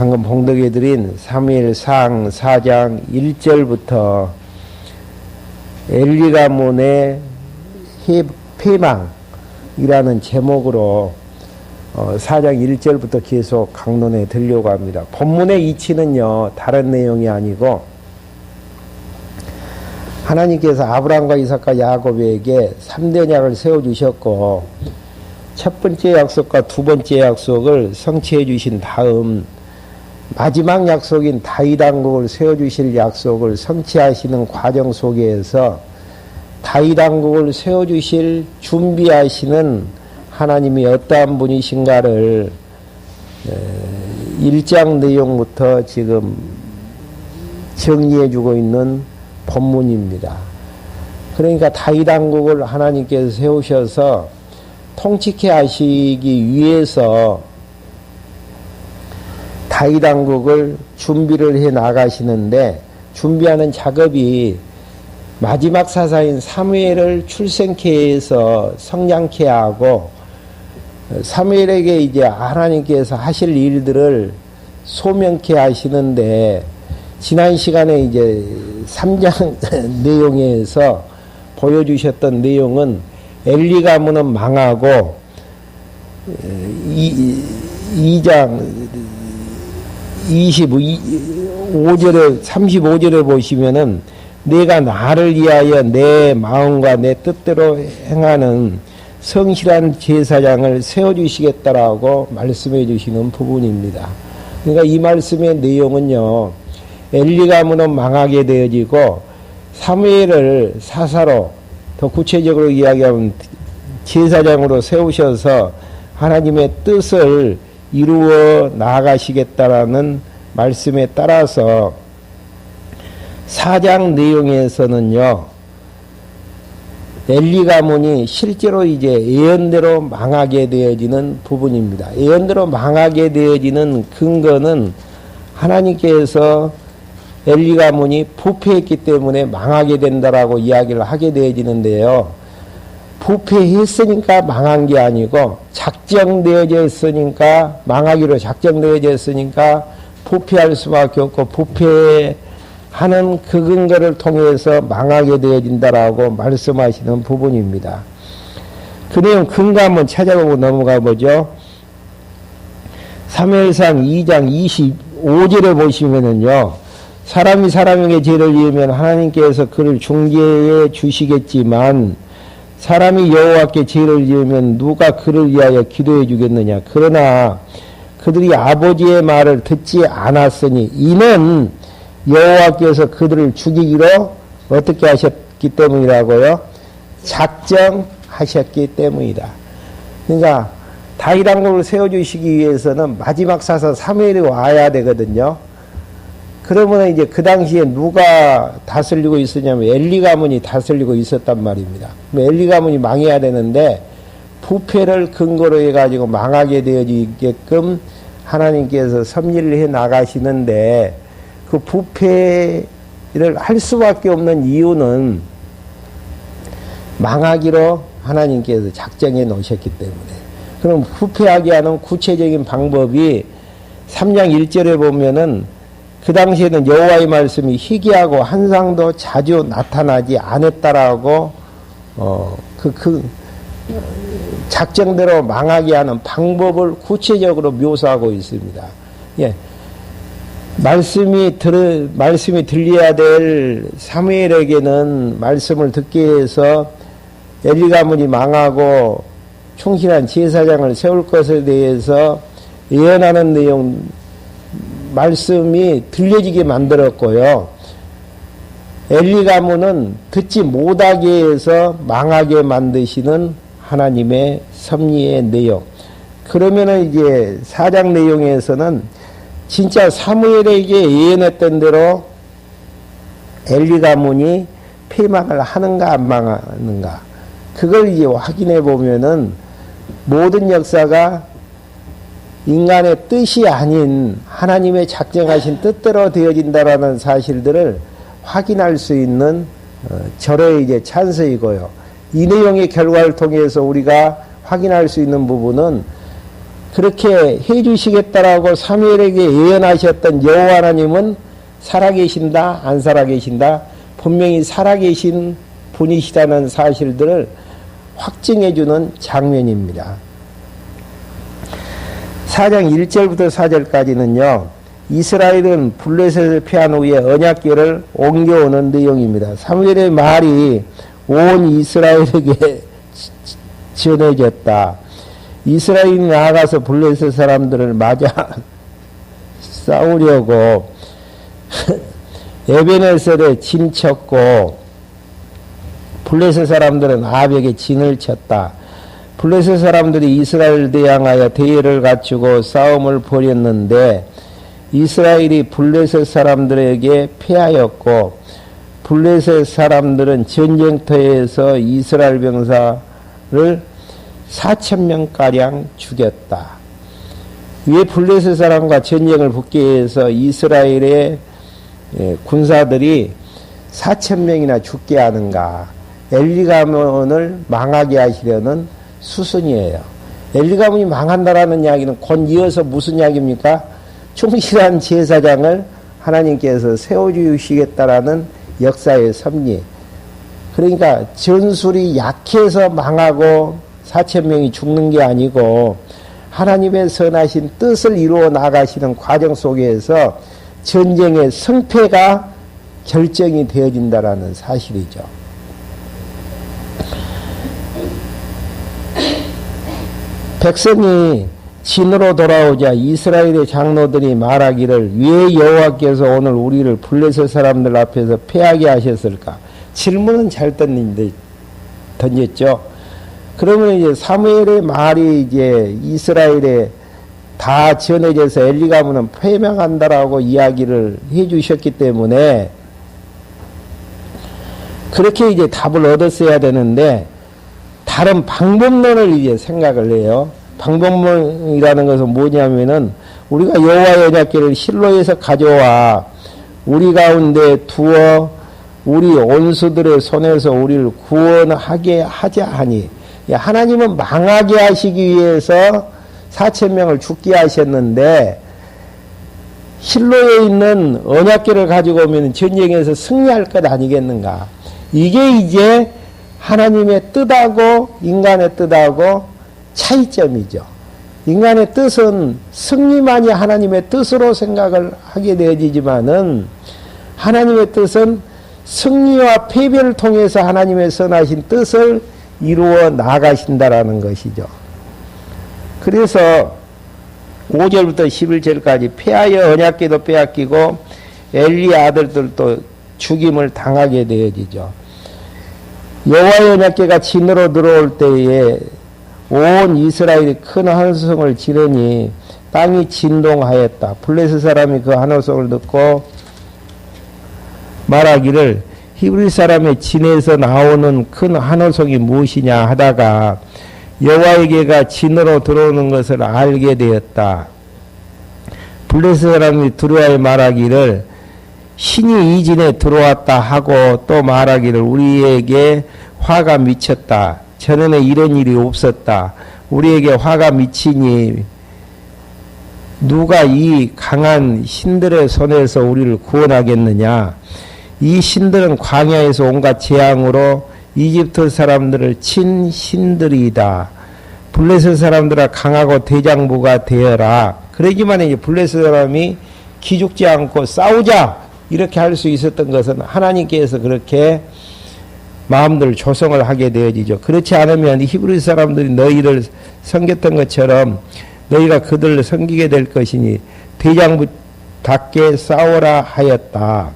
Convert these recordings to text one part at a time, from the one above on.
방금 봉독해드린 사무엘상 4장 1절부터 엘리 가문의 패망이라는 제목으로 4장 1절부터 계속 강론해 드리려고 합니다. 본문의 이치는요, 다른 내용이 아니고 하나님께서 아브라함과 이삭과 야곱에게 3대 언약을 세워주셨고 첫 번째 약속과 두 번째 약속을 성취해 주신 다음 마지막 약속인 다윗 왕국을 세워주실 약속을 성취하시는 과정 속에서 다윗 왕국을 세워주실 준비하시는 하나님이 어떠한 분이신가를 1장 내용부터 지금 정리해주고 있는 본문입니다. 그러니까 다윗 왕국을 하나님께서 세우셔서 통치케 하시기 위해서 다윗 왕국을 준비를 해 나가시는데 준비하는 작업이 마지막 사사인 사무엘을 출생케 해서 성장케 하고 사무엘에게 이제 하나님께서 하실 일들을 소명케 하시는데 지난 시간에 이제 3장 내용에서 보여주셨던 내용은 엘리 가문은 망하고 2장 25절에 35절에 보시면은 내가 나를 위하여 내 마음과 내 뜻대로 행하는 성실한 제사장을 세워주시겠다라고 말씀해 주시는 부분입니다. 그러니까 이 말씀의 내용은요, 엘리 가문은 망하게 되어지고 사무엘을 사사로, 더 구체적으로 이야기하면 제사장으로 세우셔서 하나님의 뜻을 이루어 나아가시겠다라는 말씀에 따라서 4장 내용에서는요, 엘리 가문이 실제로 이제 예언대로 망하게 되어지는 부분입니다. 예언대로 망하게 되어지는 근거는 하나님께서 엘리 가문이 부패했기 때문에 망하게 된다라고 이야기를 하게 되어지는데요. 부패했으니까 망한 게 아니고 작정되어져 있으니까 망하기로 작정되어져 있으니까 부패할 수밖에 없고 부패하는 그 근거를 통해서 망하게 되어진다라고 말씀하시는 부분입니다. 그 내용 근거 한번 찾아보고 넘어가 보죠. 사무엘상 2장 25절에 보시면은요, 사람이 사람에게 죄를 지으면 하나님께서 그를 중재해 주시겠지만 사람이 여호와께 죄를 지으면 누가 그를 위하여 기도해 주겠느냐. 그러나 그들이 아버지의 말을 듣지 않았으니 이는 여호와께서 그들을 죽이기로 어떻게 하셨기 때문이라고요? 작정하셨기 때문이다. 그러니까 다윗 왕국을 세워주시기 위해서는 마지막 사사 사무엘이 와야 되거든요. 그러면 이제 그 당시에 누가 다스리고 있었냐면 엘리 가문이 다스리고 있었단 말입니다. 엘리 가문이 망해야 되는데 부패를 근거로 해가지고 망하게 되어지게끔 하나님께서 섭리를 해 나가시는데 그 부패를 할 수밖에 없는 이유는 망하기로 하나님께서 작정해 놓으셨기 때문에. 그럼 부패하게 하는 구체적인 방법이 3장 1절에 보면은 그 당시에는 여호와의 말씀이 희귀하고 한상도 자주 나타나지 않았다라고 작정대로 망하게 하는 방법을 구체적으로 묘사하고 있습니다. 예. 말씀이 들려야 될 사무엘에게는 말씀을 듣기 위해서 엘리 가문이 망하고 충실한 제사장을 세울 것에 대해서 예언하는 내용 말씀이 들려지게 만들었고요. 엘리 가문은 듣지 못하게 해서 망하게 만드시는 하나님의 섭리의 내용. 그러면은 이제 4장 내용에서는 진짜 사무엘에게 예언했던 대로 엘리 가문이 패망을 하는가 안 망하는가. 그걸 이제 확인해 보면은 모든 역사가 인간의 뜻이 아닌 하나님의 작정하신 뜻대로 되어진다라는 사실들을 확인할 수 있는 절호의 이제 찬스이고요. 이 내용의 결과를 통해서 우리가 확인할 수 있는 부분은 그렇게 해주시겠다라고 사무엘에게 예언하셨던 여호와 하나님은 살아계신다, 안 살아계신다? 분명히 살아계신 분이시다는 사실들을 확증해주는 장면입니다. 4장 1절부터 4절까지는요. 이스라엘은 블레셋을 패한 후에 언약궤를 옮겨오는 내용입니다. 사무엘의 말이 온 이스라엘에게 전해졌다. 이스라엘이 나아가서 블레셋 사람들을 맞아 싸우려고 에베네셀에 진 쳤고 블레셋 사람들은 아벡에 진을 쳤다. 블레셋 사람들이 이스라엘을 대항하여 대열을 갖추고 싸움을 벌였는데 이스라엘이 블레셋 사람들에게 패하였고 블레셋 사람들은 전쟁터에서 이스라엘 병사를 4,000명가량 죽였다. 왜 블레셋 사람과 전쟁을 붙게 해서 이스라엘의 군사들이 4,000명이나 죽게 하는가? 엘리가문을 망하게 하시려는 수순이에요. 엘리가문이 망한다라는 이야기는 곧 이어서 무슨 이야기입니까? 충실한 제사장을 하나님께서 세워주시겠다라는 역사의 섭리. 그러니까 전술이 약해서 망하고 4,000명이 죽는 게 아니고 하나님의 선하신 뜻을 이루어 나가시는 과정 속에서 전쟁의 승패가 결정이 되어진다라는 사실이죠. 백성이 진으로 돌아오자 이스라엘의 장로들이 말하기를 왜 여호와께서 오늘 우리를 블레셋 사람들 앞에서 패하게 하셨을까? 질문은 잘 던졌죠. 그러면 이제 사무엘의 말이 이제 이스라엘에 다 전해져서 엘리가문은 패망한다라고 이야기를 해주셨기 때문에 그렇게 이제 답을 얻었어야 되는데 다른 방법론을 이제 생각을 해요. 방법론이라는 것은 뭐냐면은 우리가 여호와의 언약궤를 실로에서 가져와 우리 가운데 두어 우리 온수들의 손에서 우리를 구원하게 하자 하니 하나님은 망하게 하시기 위해서 4,000명을 죽게 하셨는데 실로에 있는 언약궤를 가지고 오면 전쟁에서 승리할 것 아니겠는가? 이게 이제 하나님의 뜻하고 인간의 뜻하고 차이점이죠. 인간의 뜻은 승리만이 하나님의 뜻으로 생각을 하게 되어지지만은 하나님의 뜻은 승리와 패배를 통해서 하나님의 선하신 뜻을 이루어 나가신다라는 것이죠. 그래서 5절부터 11절까지 패하여 언약궤도 빼앗기고 엘리 아들들도 죽임을 당하게 되어지죠. 여호와의 언약궤가 진으로 들어올 때에 온 이스라엘이 큰 환호성을 지르니 땅이 진동하였다. 블레셋 사람이 그 환호성을 듣고 말하기를 히브리 사람의 진에서 나오는 큰 환호성이 무엇이냐 하다가 여호와에게가 진으로 들어오는 것을 알게 되었다. 블레셋 사람이 두려워하여 말하기를 신이 이 진에 들어왔다 하고 또 말하기를 우리에게 화가 미쳤다. 전에는 이런 일이 없었다. 우리에게 화가 미치니 누가 이 강한 신들의 손에서 우리를 구원하겠느냐. 이 신들은 광야에서 온갖 재앙으로 이집트 사람들을 친 신들이다. 블레셋 사람들아 강하고 대장부가 되어라. 그러지만 이제 블레셋 사람이 기죽지 않고 싸우자 이렇게 할 수 있었던 것은 하나님께서 그렇게 마음들 조성을 하게 되어지죠. 그렇지 않으면 히브리 사람들이 너희를 섬겼던 것처럼 너희가 그들을 섬기게 될 것이니 대장부답게 싸워라 하였다.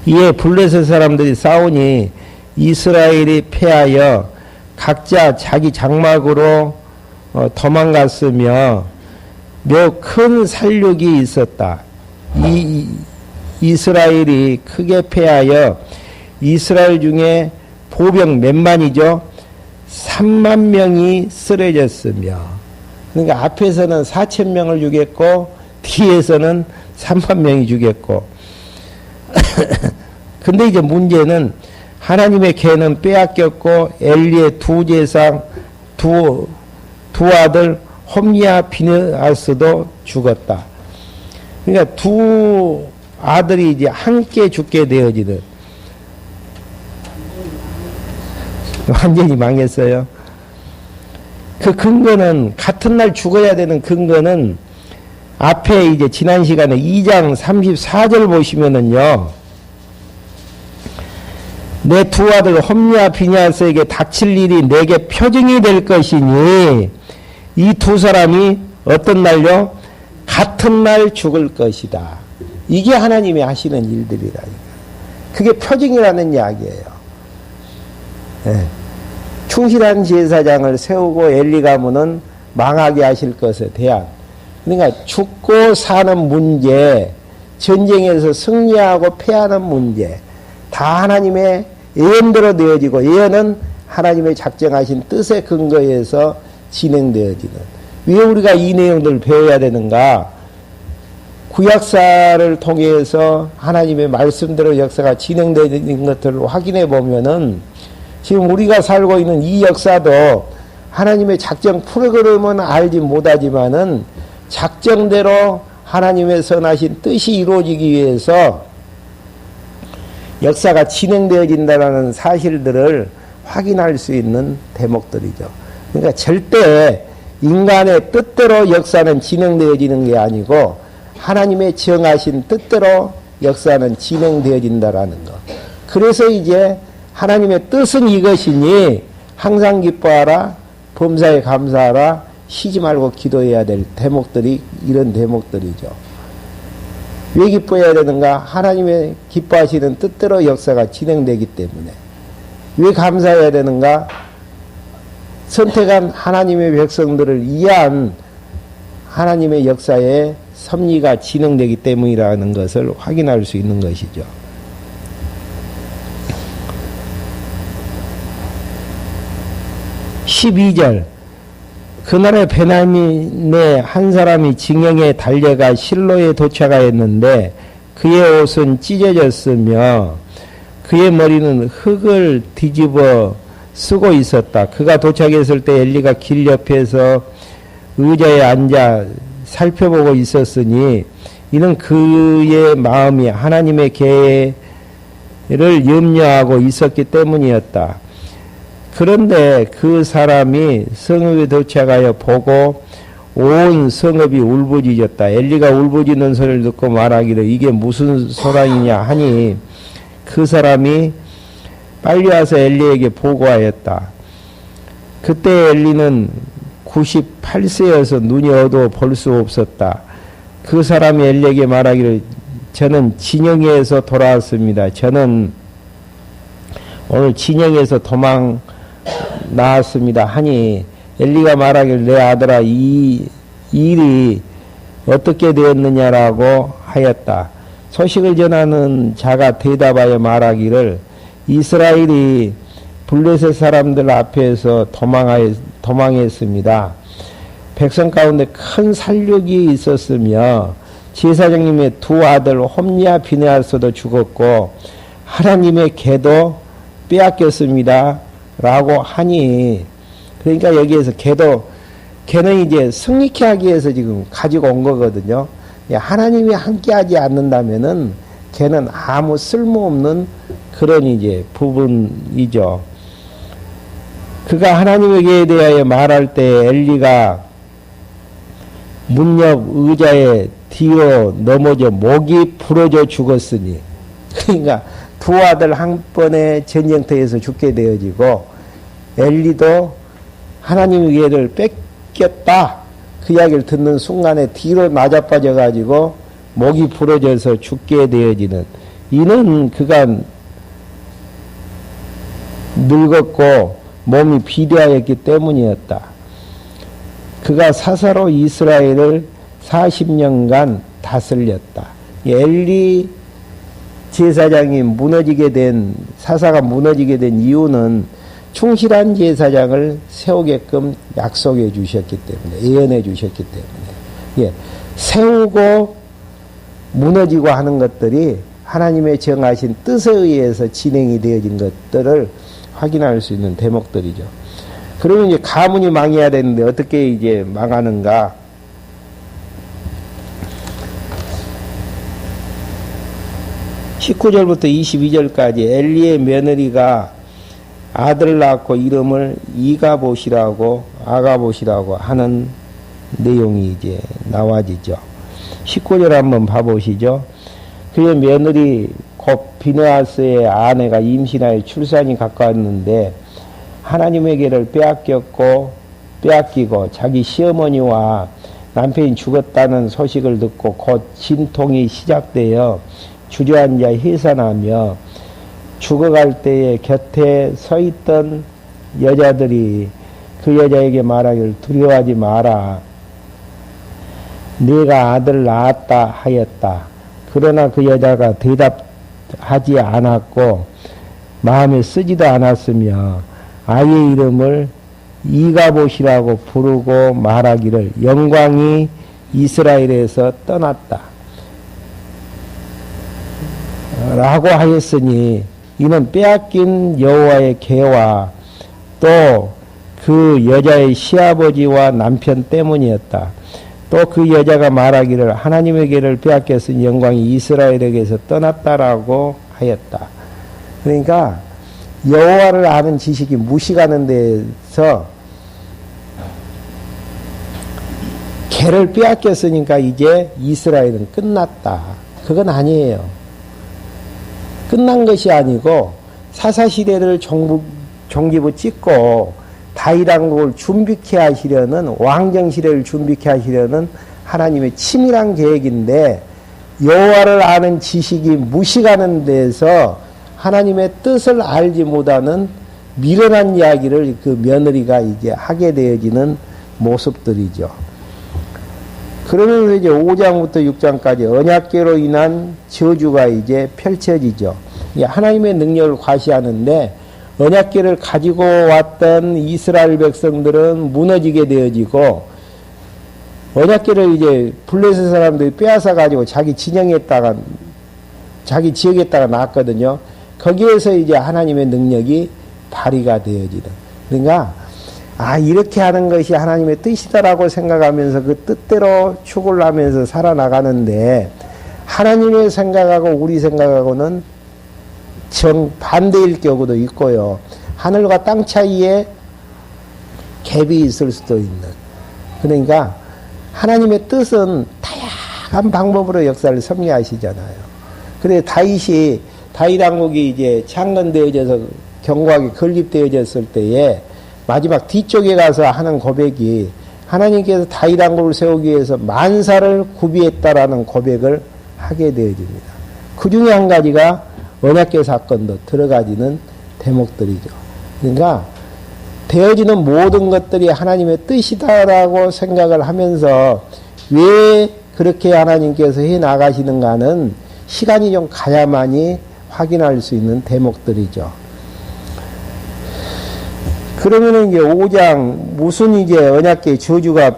이에 블레셋 사람들이 싸우니 이스라엘이 패하여 각자 자기 장막으로 도망갔으며 몇 큰 살육이 있었다. 이스라엘이 크게 패하여 이스라엘 중에 보병 몇만이죠? 3만 명이 쓰러졌으며 그러니까 앞에서는 4,000명을 죽였고 뒤에서는 3만 명이 죽였고 근데 이제 문제는 하나님의 궤는 빼앗겼고 엘리의 두 제상 두 아들 홈리아 비느하스도 죽었다. 그러니까 두 아들이 이제 함께 죽게 되어지는, 완전히 망했어요. 그 근거는, 같은 날 죽어야 되는 근거는 앞에 이제 지난 시간에 2장 34절 보시면은요, 내 두 아들 홈리아 비냐스에게 닥칠 일이 내게 표징이 될 것이니 이 두 사람이 어떤 날요? 같은 날 죽을 것이다. 이게 하나님이 하시는 일들이라니까. 그게 표징이라는 이야기예요. 네. 충실한 제사장을 세우고 엘리 가문은 망하게 하실 것에 대한, 그러니까 죽고 사는 문제, 전쟁에서 승리하고 패하는 문제, 다 하나님의 예언대로 되어지고, 예언은 하나님의 작정하신 뜻에 근거해서 진행되어지는. 왜 우리가 이 내용들을 배워야 되는가? 구약사를 통해서 하나님의 말씀대로 역사가 진행되는 것들을 확인해 보면은, 지금 우리가 살고 있는 이 역사도 하나님의 작정 프로그램은 알지 못하지만은 작정대로 하나님의 선하신 뜻이 이루어지기 위해서 역사가 진행되어진다는 사실들을 확인할 수 있는 대목들이죠. 그러니까 절대 인간의 뜻대로 역사는 진행되어지는 게 아니고 하나님의 정하신 뜻대로 역사는 진행되어진다라는 것. 그래서 이제 하나님의 뜻은 이것이니 항상 기뻐하라, 범사에 감사하라, 쉬지 말고 기도해야 될 대목들이 이런 대목들이죠. 왜 기뻐해야 되는가? 하나님의 기뻐하시는 뜻대로 역사가 진행되기 때문에. 왜 감사해야 되는가? 선택한 하나님의 백성들을 이해한 하나님의 역사의 섭리가 진행되기 때문이라는 것을 확인할 수 있는 것이죠. 12절. 그날에 베냐민의 한 사람이 징영에 달려가 실로에 도착하였는데 그의 옷은 찢어졌으며 그의 머리는 흙을 뒤집어 쓰고 있었다. 그가 도착했을 때 엘리가 길 옆에서 의자에 앉아 살펴보고 있었으니 이는 그의 마음이 하나님의 계를 염려하고 있었기 때문이었다. 그런데 그 사람이 성읍에 도착하여 보고 온 성읍이 울부짖었다. 엘리가 울부짖는 소리를 듣고 말하기를 이게 무슨 소란이냐 하니 그 사람이 빨리 와서 엘리에게 보고하였다. 그때 엘리는 98세여서 눈이 어두워 볼 수 없었다. 그 사람이 엘리에게 말하기를 저는 진영에서 돌아왔습니다. 저는 오늘 진영에서 도망 나왔습니다 하니 엘리가 말하기를 내 아들아 이 일이 어떻게 되었느냐라고 하였다. 소식을 전하는 자가 대답하여 말하기를 이스라엘이 블레셋 사람들 앞에서 도망했습니다. 백성 가운데 큰 살육이 있었으며 제사장님의 두 아들 홈리아 비느하스도 죽었고 하나님의 계도 빼앗겼습니다. 라고 하니, 그러니까 여기에서 걔는 이제 승리케 하기 위해서 지금 가지고 온 거거든요. 하나님이 함께하지 않는다면은 걔는 아무 쓸모없는 그런 이제 부분이죠. 그가 하나님에게 대하여 말할 때 엘리가 문 옆 의자에 뒤로 넘어져 목이 부러져 죽었으니, 그러니까 두 아들 한 번의 전쟁터에서 죽게 되어지고 엘리도 하나님의 기회를 뺏겼다. 그 이야기를 듣는 순간에 뒤로 낮아빠져 가지고 목이 부러져서 죽게 되어지는, 이는 그가 늙었고 몸이 비대하였기 때문이었다. 그가 사사로 이스라엘을 40년간 다스렸다. 엘리 제사장이 사사가 무너지게 된 이유는 충실한 제사장을 세우게끔 약속해 주셨기 때문에, 예언해 주셨기 때문에. 세우고 무너지고 하는 것들이 하나님의 정하신 뜻에 의해서 진행이 되어진 것들을 확인할 수 있는 대목들이죠. 그러면 이제 가문이 망해야 되는데 어떻게 이제 망하는가? (19절부터) (22절까지) 엘리의 며느리가 아들 낳고 이름을 이가봇이라고 아가봇이라고 하는 내용이 이제 나와지죠. 19절 한번 봐보시죠. 그의 며느리 곧 비느하스의 아내가 임신하여 출산이 가까웠는데 하나님에게를 빼앗기고 자기 시어머니와 남편이 죽었다는 소식을 듣고 곧 진통이 시작되어 주저앉아 해산하며 죽어갈 때에 곁에 서 있던 여자들이 그 여자에게 말하기를 두려워하지 마라. 네가 아들 낳았다 하였다. 그러나 그 여자가 대답하지 않았고 마음에 쓰지도 않았으며 아이의 이름을 이가봇이라고 부르고 말하기를 영광이 이스라엘에서 떠났다 라고 하였으니 이는 빼앗긴 여호와의 계와 또 그 여자의 시아버지와 남편 때문이었다. 또 그 여자가 말하기를 하나님에게를 빼앗겼으니 영광이 이스라엘에게서 떠났다라고 하였다. 그러니까 여호와를 아는 지식이 무식하는 데서 걔를 빼앗겼으니까 이제 이스라엘은 끝났다. 그건 아니에요. 끝난 것이 아니고 사사시대를 종기부 찍고 다윗왕국을 준비케 하시려는 왕정시대를 준비케 하시려는 하나님의 치밀한 계획인데 여호와를 아는 지식이 무식하는 데서 하나님의 뜻을 알지 못하는 미련한 이야기를 그 며느리가 이제 하게 되어지는 모습들이죠. 그러면서 이제 5장부터 6장까지 언약궤로 인한 저주가 이제 펼쳐지죠. 하나님의 능력을 과시하는데 언약궤를 가지고 왔던 이스라엘 백성들은 무너지게 되어지고 언약궤를 이제 블레셋 사람들이 빼앗아 가지고 자기 진영에다가 자기 지역에다가 놨거든요. 거기에서 이제 하나님의 능력이 발휘가 되어지는. 그러니까 이렇게 하는 것이 하나님의 뜻이다라고 생각하면서 그 뜻대로 축을 하면서 살아나가는데 하나님의 생각하고 우리 생각하고는 정반대일 경우도 있고요. 하늘과 땅 차이에 갭이 있을 수도 있는. 그러니까 하나님의 뜻은 다양한 방법으로 역사를 섭리하시잖아요. 그래 다윗 왕국이 이제 창건되어져서 견고하게 건립되어졌을 때에 마지막 뒤쪽에 가서 하는 고백이 하나님께서 다윗 왕국을 세우기 위해서 만사를 구비했다라는 고백을 하게 되어집니다. 그 중에 한 가지가 언약궤 사건도 들어가지는 대목들이죠. 그러니까 되어지는 모든 것들이 하나님의 뜻이다라고 생각을 하면서 왜 그렇게 하나님께서 해 나가시는가는 시간이 좀 가야만이 확인할 수 있는 대목들이죠. 그러면은 이제 5장 무슨 이제 언약궤 저주가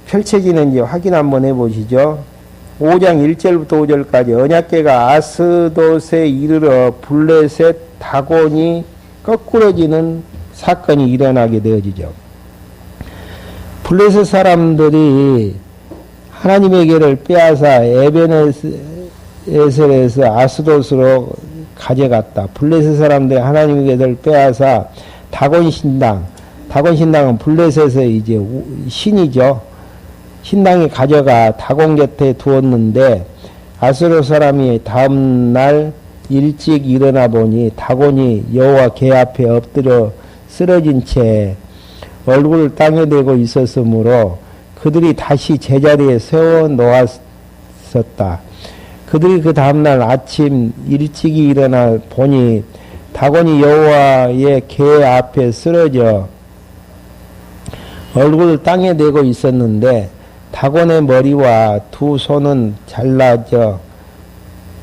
펼쳐지는지 확인 한번 해보시죠. 5장 1절부터 5절까지 언약궤가 아스돗에 이르러 블레셋 다곤이 거꾸러지는 사건이 일어나게 되어지죠. 블레셋 사람들이 하나님에게를 빼앗아 에베네셀에서 아스돗으로 가져갔다. 블레셋 사람들이 하나님에게를 빼앗아 다곤 신당은 블레셋의 이제 신이죠. 신당이 가져가 다곤 곁에 두었는데 아스돗 사람이 다음 날 일찍 일어나 보니 다곤이 여호와 궤 앞에 엎드려 쓰러진 채 얼굴을 땅에 대고 있었으므로 그들이 다시 제자리에 세워 놓았었다. 그들이 그 다음날 아침 일찍이 일어나 보니 다곤이 여호와의 궤 앞에 쓰러져 얼굴을 땅에 대고 있었는데 다곤의 머리와 두 손은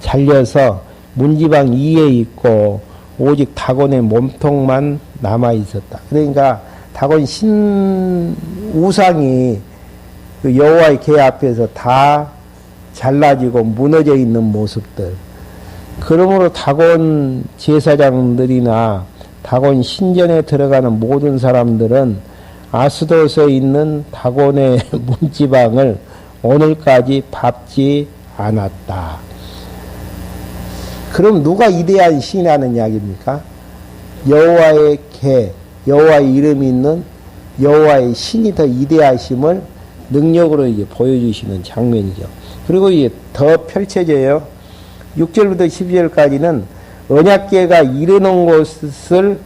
잘려서 문지방 이에 있고 오직 다곤의 몸통만 남아 있었다. 그러니까 다곤 우상이 그 여호와의 궤 앞에서 다 잘라지고 무너져 있는 모습들. 그러므로 다곤 제사장들이나 다곤 신전에 들어가는 모든 사람들은 아스도서에 있는 다곤의 문지방을 오늘까지 밟지 않았다. 그럼 누가 위대한 신이라는 이야기입니까? 여호와의 개, 여호와의 이름이 있는 여호와의 신이 더 위대하심을 능력으로 이제 보여주시는 장면이죠. 그리고 이제 더 펼쳐져요. 6절부터 12절까지는 언약궤가 이르는 곳을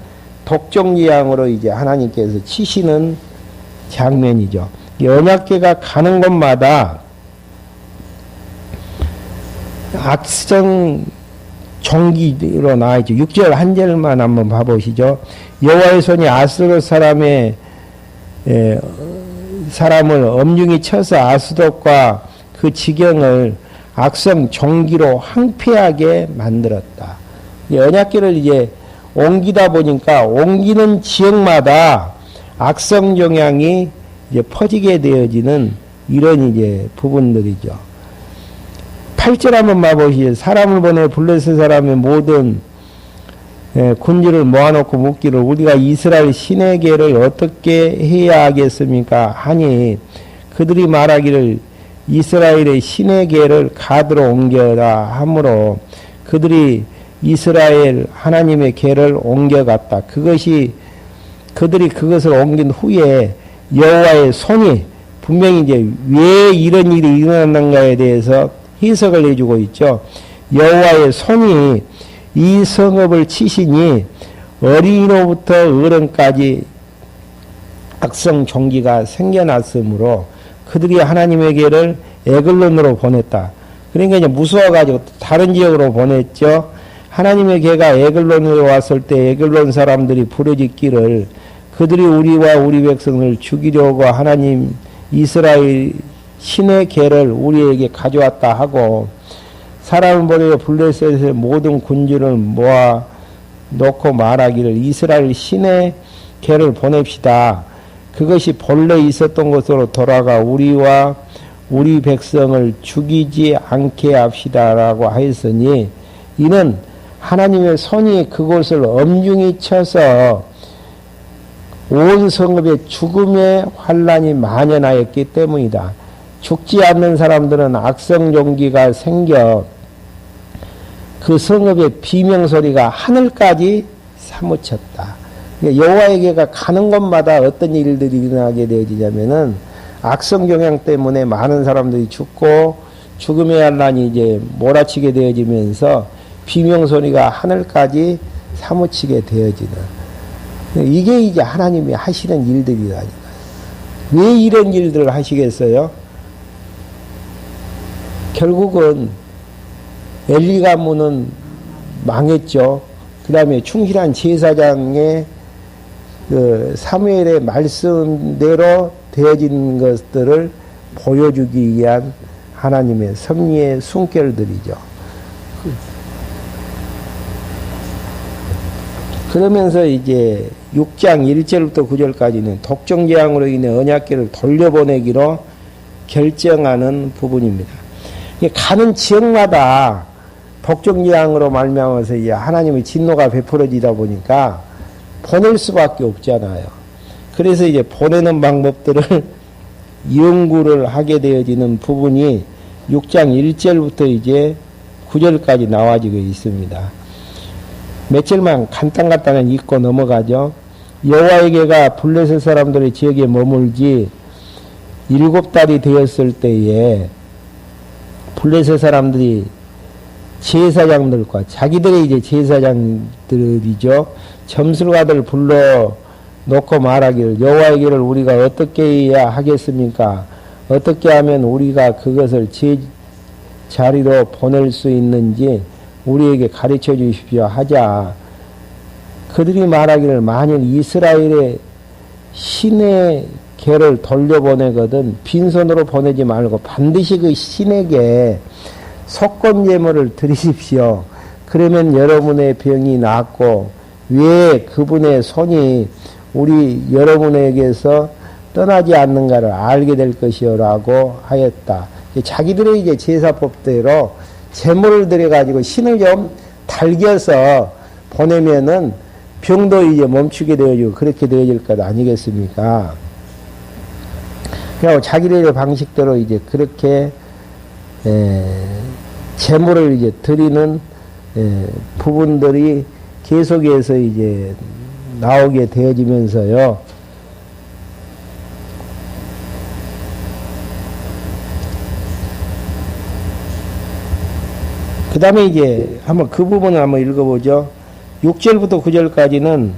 독종지향으로 이제 하나님께서 치시는 장면이죠. 이 언약궤가 가는 곳마다 악성 종기로 나와있죠. 6절 한 절만 한번 봐보시죠. 여호와의 손이 아스돗 사람을 엄중히 쳐서 아스돗과 그 지경을 악성 종기로 황폐하게 만들었다. 언약궤를 이제 옮기다 보니까 옮기는 지역마다 악성 종양이 이제 퍼지게 되어지는 이런 이제 부분들이죠. 8절 한번 봐보시죠. 사람을 보내 블레셋 사람의 모든 군주를 모아놓고 묻기를 우리가 이스라엘 신의 계를 어떻게 해야 하겠습니까? 하니 그들이 말하기를 이스라엘의 신의 계를 가드로 옮겨라 하므로 그들이 이스라엘 하나님의 계를 옮겨갔다. 그들이 그것을 옮긴 후에 여호와의 손이 분명히 이제 왜 이런 일이 일어났는가에 대해서 해석을 해주고 있죠. 여호와의 손이 이 성읍을 치시니 어린이로부터 어른까지 악성 종기가 생겨났으므로 그들이 하나님의 계를 에글론으로 보냈다. 그러니까 이제 무서워가지고 다른 지역으로 보냈죠. 하나님의 계가 에글론으로 왔을 때 에글론 사람들이 부르짖기를 그들이 우리와 우리 백성을 죽이려고 하나님 이스라엘 신의 계를 우리에게 가져왔다 하고 사람을 보내어 블레셋의 모든 군주를 모아 놓고 말하기를 이스라엘 신의 계를 보냅시다. 그것이 본래 있었던 곳으로 돌아가 우리와 우리 백성을 죽이지 않게 합시다라고 하였으니 이는 하나님의 손이 그곳을 엄중히 쳐서 온 성읍에 죽음의 환란이 만연하였기 때문이다. 죽지 않는 사람들은 악성 종기가 생겨 그 성읍의 비명소리가 하늘까지 사무쳤다. 여호와에게가 가는 곳마다 어떤 일들이 일어나게 되어지냐면은 악성 종양 때문에 많은 사람들이 죽고 죽음의 환란이 이제 몰아치게 되어지면서 비명소리가 하늘까지 사무치게 되어지는 이게 이제 하나님이 하시는 일들이라니까. 왜 이런 일들을 하시겠어요? 결국은 엘리 가문은 망했죠. 그 다음에 충실한 제사장의 그 사무엘의 말씀대로 되어진 것들을 보여주기 위한 하나님의 섭리의 숨결들이죠. 그러면서 이제 6장 1절부터 9절까지는 독종재앙으로 인해 언약궤를 돌려보내기로 결정하는 부분입니다. 가는 지역마다 독종재앙으로 말미암아서 이제 하나님의 진노가 베풀어지다 보니까 보낼 수밖에 없잖아요. 그래서 이제 보내는 방법들을 연구를 하게 되어지는 부분이 6장 1절부터 이제 9절까지 나와지고 있습니다. 몇 절만 간단간단한 읽고 넘어가죠. 여호와에게가 블레셋 사람들의 지역에 머물지 7달이 되었을 때에 블레셋 사람들이 제사장들과 자기들의 이제 제사장들이죠. 점술가들 불러 놓고 말하기를 여호와에게를 우리가 어떻게 해야 하겠습니까? 어떻게 하면 우리가 그것을 제 자리로 보낼 수 있는지 우리에게 가르쳐 주십시오 하자. 그들이 말하기를 만일 이스라엘의 신의 개를 돌려보내거든 빈손으로 보내지 말고 반드시 그 신에게 속건 제물을 드리십시오. 그러면 여러분의 병이 낫고 왜 그분의 손이 우리 여러분에게서 떠나지 않는가를 알게 될 것이요라고 하였다. 자기들의 이제 제사법대로 제물을 드려가지고 신을 좀 달겨서 보내면은 병도 이제 멈추게 되어지고 그렇게 되어질 것 아니겠습니까? 그리고 자기들의 방식대로 이제 그렇게 재물을 이제 드리는 부분들이 계속해서 이제 나오게 되어지면서요. 그 다음에 이제 한번 그 부분을 한번 읽어보죠. 6절부터 9절까지는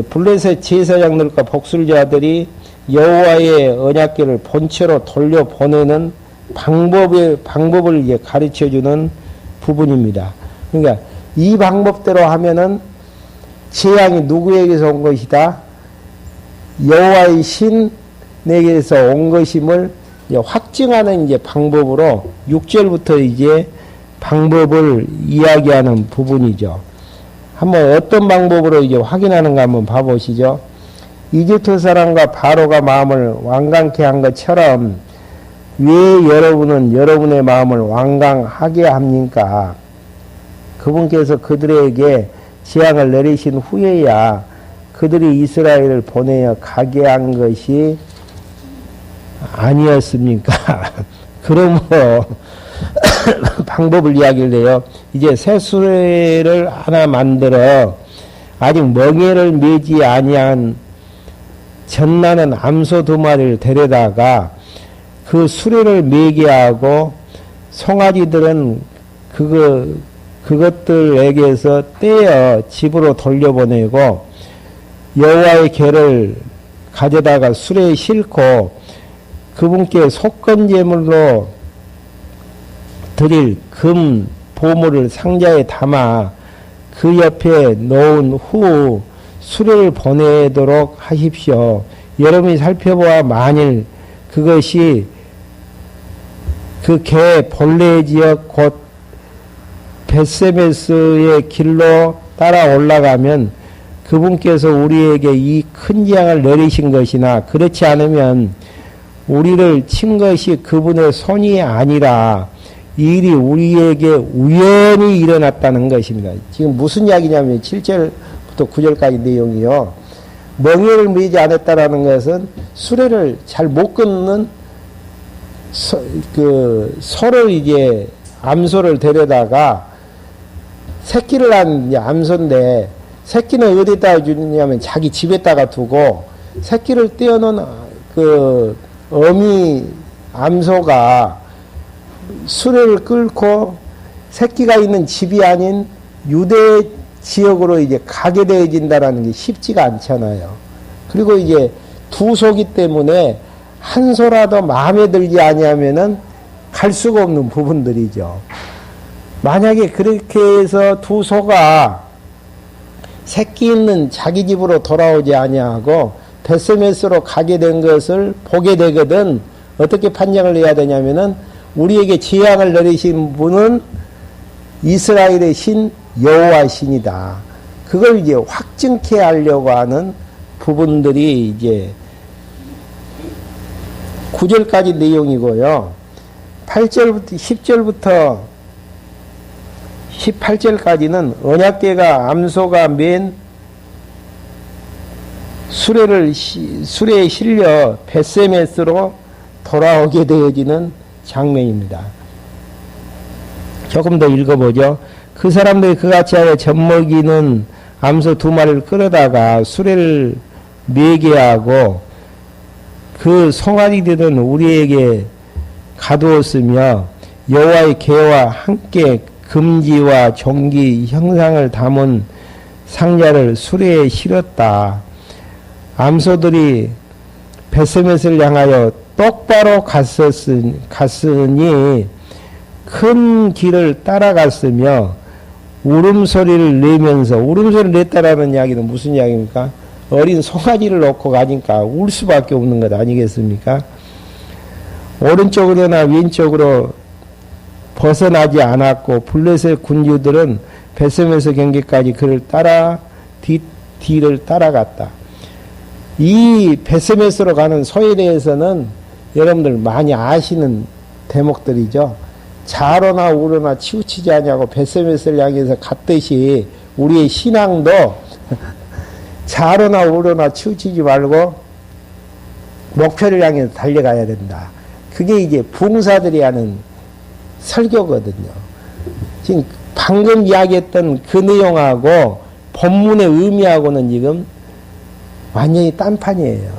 블레셋 제사장들과 복술자들이 여호와의 언약궤를 본체로 돌려보내는 방법을 이제 가르쳐주는 부분입니다. 그러니까 이 방법대로 하면은 재앙이 누구에게서 온 것이다? 여호와의 신에게서 온 것임을 이제 확증하는 이제 방법으로 6절부터 이제 방법을 이야기하는 부분이죠. 한번 어떤 방법으로 이제 확인하는가 한번 봐보시죠. 이집트 사람과 바로가 마음을 완강케 한 것처럼 왜 여러분은 여러분의 마음을 완강하게 합니까? 그분께서 그들에게 재앙을 내리신 후에야 그들이 이스라엘을 보내어 가게 한 것이 아니었습니까? 그러므로 방법을 이야기를 해요. 이제 새 수레를 하나 만들어 아직 멍에를 매지 아니한 전나는 암소 2마리를 데려다가 그 수레를 매게 하고 송아지들은 그것들에게서 떼어 집으로 돌려보내고 여호와의 궤를 가져다가 수레에 싣고 그분께 속건제물로 드릴 금 보물을 상자에 담아 그 옆에 놓은 후 수레를 보내도록 하십시오. 여러분이 살펴보아 만일 그것이 그 개 본래 지역 곧 벳세메스의 길로 따라 올라가면 그분께서 우리에게 이 큰 재앙을 내리신 것이나 그렇지 않으면 우리를 친 것이 그분의 손이 아니라 이 일이 우리에게 우연히 일어났다는 것입니다. 지금 무슨 이야기냐면 7절부터 9절까지 내용이요. 멍에를 매지 않았다라는 것은 수레를 잘 못 끊는 소를 이제 암소를 데려다가 새끼를 한 암소인데 새끼는 어디다가 주느냐면 자기 집에다가 두고 새끼를 떼어놓은 그 어미 암소가 수레를 끌고 새끼가 있는 집이 아닌 유대 지역으로 이제 가게 되어진다라는 게 쉽지가 않잖아요. 그리고 이제 두 소기 때문에 한 소라도 마음에 들지 아니하면은 갈 수가 없는 부분들이죠. 만약에 그렇게 해서 두 소가 새끼 있는 자기 집으로 돌아오지 아니하고 벳세메스로 가게 된 것을 보게 되거든 어떻게 판정을 해야 되냐면은 우리에게 재앙을 내리신 분은 이스라엘의 신 여호와 신이다. 그걸 이제 확증케 하려고 하는 부분들이 이제 9절까지 내용이고요. 8절부터 10절부터 18절까지는 언약궤가 암소가 맨 수레에 실려 벳세메스로 돌아오게 되어지는 장면입니다. 조금 더 읽어보죠. 그 사람들이 그같이 하여 젖먹이는 암소 2마리를 끌어다가 수레를 매게 하고 그 송아지들은 우리에게 가두었으며 여호와의 궤와 함께 금지와 종기 형상을 담은 상자를 수레에 실었다. 암소들이 벳세메스를 향하여 똑바로 갔으니 큰 길을 따라갔으며 울음소리를 내면서 울음소리를 냈다라는 이야기는 무슨 이야기입니까? 어린 송아지를 놓고 가니까 울 수밖에 없는 것 아니겠습니까? 오른쪽으로나 왼쪽으로 벗어나지 않았고 블레셋 군주들은 벳세메스 경계까지 그를 따라 뒤를 따라갔다. 이 벳세메스로 가는 소에 대해서는 여러분들 많이 아시는 대목들이죠. 좌로나 우로나 치우치지 않냐고 벳세메스를 향해서 갔듯이 우리의 신앙도 좌로나 우로나 치우치지 말고 목표를 향해서 달려가야 된다. 그게 이제 부흥사들이 하는 설교거든요. 지금 방금 이야기했던 그 내용하고 본문의 의미하고는 지금 완전히 딴판이에요.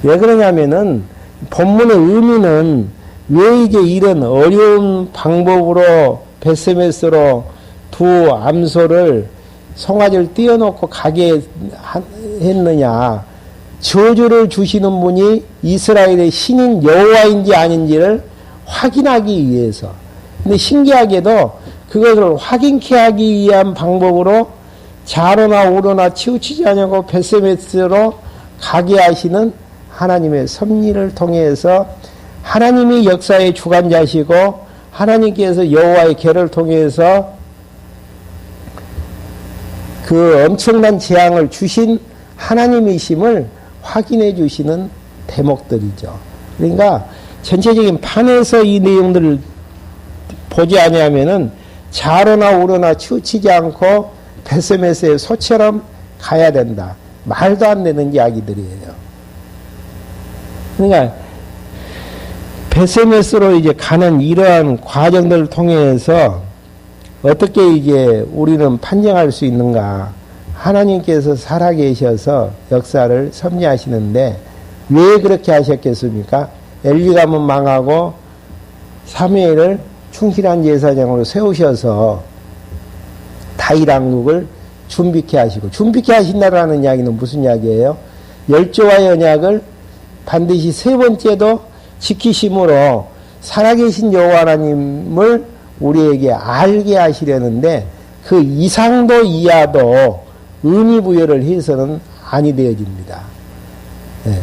왜 그러냐면은 본문의 의미는 왜 이제 이런 어려운 방법으로 베스메스로 두 암소를 송아지를 띄워놓고 가게 했느냐. 저주를 주시는 분이 이스라엘의 신인 여호와인지 아닌지를 확인하기 위해서. 근데 신기하게도 그것을 확인케 하기 위한 방법으로 좌로나 우로나 치우치지 않고 베스메스로 가게 하시는 하나님의 섭리를 통해서 하나님이 역사의 주관자시고 하나님께서 여호와의 계를 통해서 그 엄청난 재앙을 주신 하나님이심을 확인해 주시는 대목들이죠. 그러니까 전체적인 판에서 이 내용들을 보지 아니하면은 좌로나 우로나 치우치지 않고 베스메스의 소처럼 가야 된다. 말도 안 되는 이야기들이에요. 그러니까 베스메스로 이제 가는 이러한 과정들을 통해서 어떻게 이제 우리는 판정할 수 있는가? 하나님께서 살아계셔서 역사를 섭리하시는데 왜 그렇게 하셨겠습니까? 엘리가문 망하고 사무엘을 충실한 제사장으로 세우셔서 다윗 왕국을 준비케 하시고, 준비케 하신다라는 이야기는 무슨 이야기예요? 열조와 언약을 반드시 세 번째도 지키심으로 살아계신 여호와 하나님을 우리에게 알게 하시려는데 그 이상도 이하도 의미 부여를 해서는 아니 되어집니다. 네.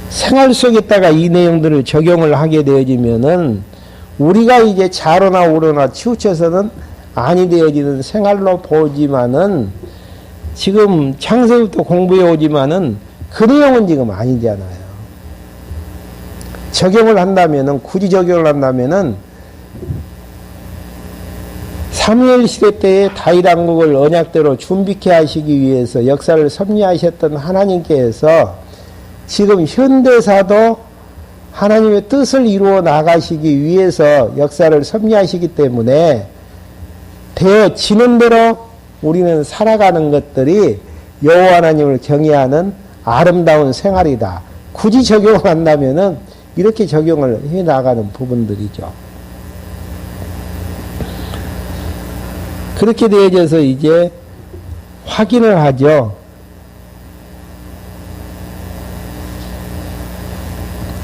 생활 속에다가 이 내용들을 적용을 하게 되어지면은 우리가 이제 좌로나 우로나 치우쳐서는 아니 되어지는 생활로 보지만은 지금 창세부터 공부해 오지만은 그 내용은 지금 아니잖아요. 적용을 한다면은, 굳이 적용을 한다면은 사무엘 시대 때의 다윗 왕국을 언약대로 준비케 하시기 위해서 역사를 섭리하셨던 하나님께서 지금 현대사도 하나님의 뜻을 이루어 나가시기 위해서 역사를 섭리하시기 때문에 되어지는 대로 우리는 살아가는 것들이 여호와 하나님을 경외하는 아름다운 생활이다. 굳이 적용을 한다면은 이렇게 적용을 해 나가는 부분들이죠. 그렇게 되어져서 이제 확인을 하죠.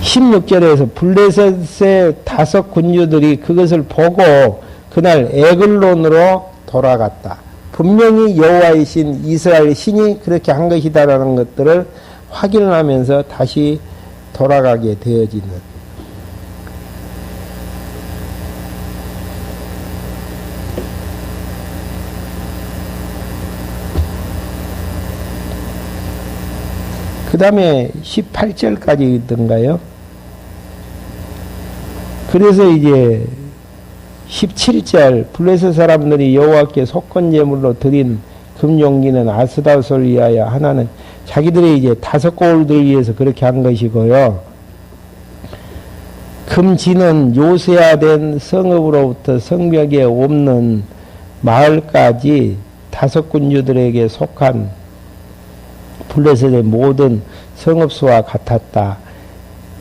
16절에서 블레셋의 5 군주들이 그것을 보고 그날 에글론으로 돌아갔다. 분명히 여호와이신 이스라엘 신이 그렇게 한 것이다라는 것들을 확인을 하면서 다시 돌아가게 되어지는. 그 다음에 18절까지 있던가요? 그래서 이제 17절 블레셋 사람들이 여호와께 속건 제물로 드린 금용기는 아스다솔 위하여 하나는 자기들의 이제 5 고을들 위해서 그렇게 한 것이고요. 금지는 요새화된 성읍으로부터 성벽에 없는 마을까지 5 군주들에게 속한 블레셋의 모든 성읍수와 같았다.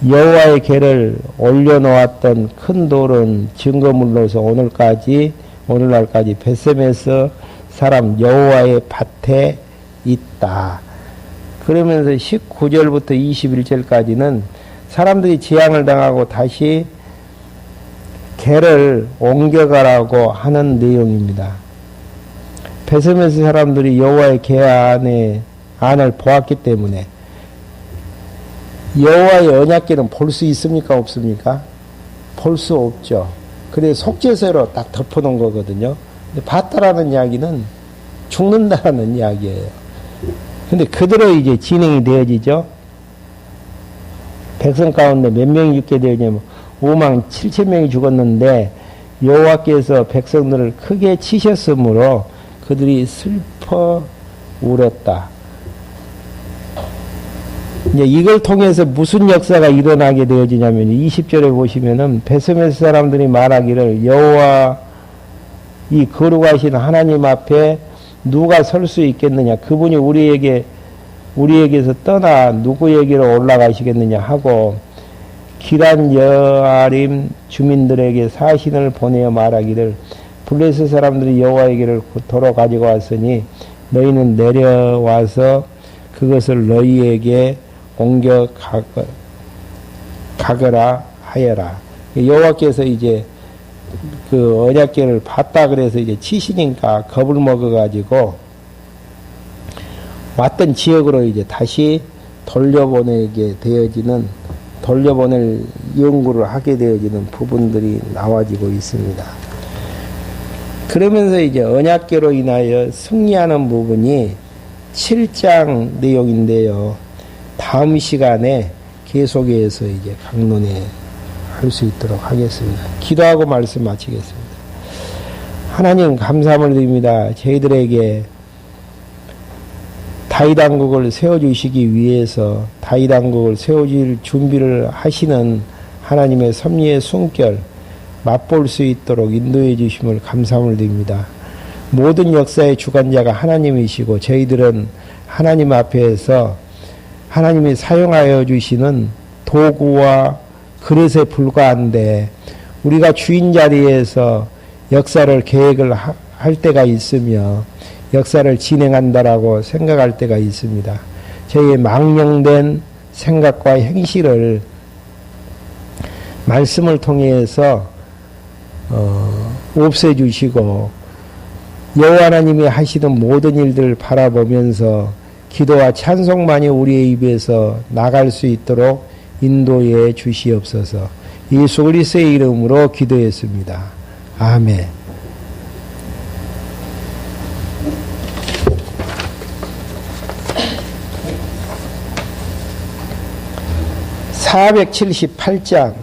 여호와의 궤를 올려놓았던 큰 돌은 증거물로서 오늘날까지 베세메스 사람 여호와의 밭에 있다. 그러면서 19절부터 21절까지는 사람들이 재앙을 당하고 다시 궤를 옮겨가라고 하는 내용입니다. 베세메스 사람들이 여호와의 궤 안을 보았기 때문에 여호와의 언약궤는 볼 수 있습니까? 없습니까? 볼 수 없죠. 그래서 속죄서로 딱 덮어놓은 거거든요. 근데 봤다라는 이야기는 죽는다라는 이야기예요. 근데 그대로 이제 진행이 되어지죠. 백성 가운데 몇 명이 죽게 되냐면 5만 7천 명이 죽었는데 여호와께서 백성들을 크게 치셨으므로 그들이 슬퍼 울었다. 이제 이걸 통해서 무슨 역사가 일어나게 되어지냐면 20절에 보시면은 베스메스 사람들이 말하기를 여호와 이 거룩하신 하나님 앞에 누가 설 수 있겠느냐? 그분이 우리에게서 떠나 누구에게로 올라가시겠느냐 하고 기란 여아림 주민들에게 사신을 보내어 말하기를 블레셋 사람들이 여호와에게를 도로 가지고 왔으니 너희는 내려와서 그것을 너희에게 옮겨 가거라 하여라. 여호와께서 이제 그 언약궤를 봤다 그래서 이제 치시니까 겁을 먹어가지고 왔던 지역으로 이제 다시 돌려보낼 연구를 하게 되어지는 부분들이 나와지고 있습니다. 그러면서 이제 언약궤로 인하여 승리하는 부분이 7장 내용인데요. 다음 시간에 계속해서 이제 강론해 할 수 있도록 하겠습니다. 기도하고 말씀 마치겠습니다. 하나님 감사함을 드립니다. 저희들에게 다윗 왕국을 세워주시기 위해서 다윗 왕국을 세워줄 준비를 하시는 하나님의 섭리의 숨결 맛볼 수 있도록 인도해 주심을 감사함을 드립니다. 모든 역사의 주관자가 하나님이시고 저희들은 하나님 앞에서 하나님이 사용하여 주시는 도구와 그릇에 불과한데 우리가 주인 자리에서 역사를 계획을 할 때가 있으며 역사를 진행한다라고 생각할 때가 있습니다. 저희의 망령된 생각과 행실을 말씀을 통해서 없애주시고 여호와 하나님이 하시는 모든 일들을 바라보면서 기도와 찬송만이 우리의 입에서 나갈 수 있도록 인도해 주시옵소서. 예수 그리스도의 이름으로 기도했습니다. 아멘. 478장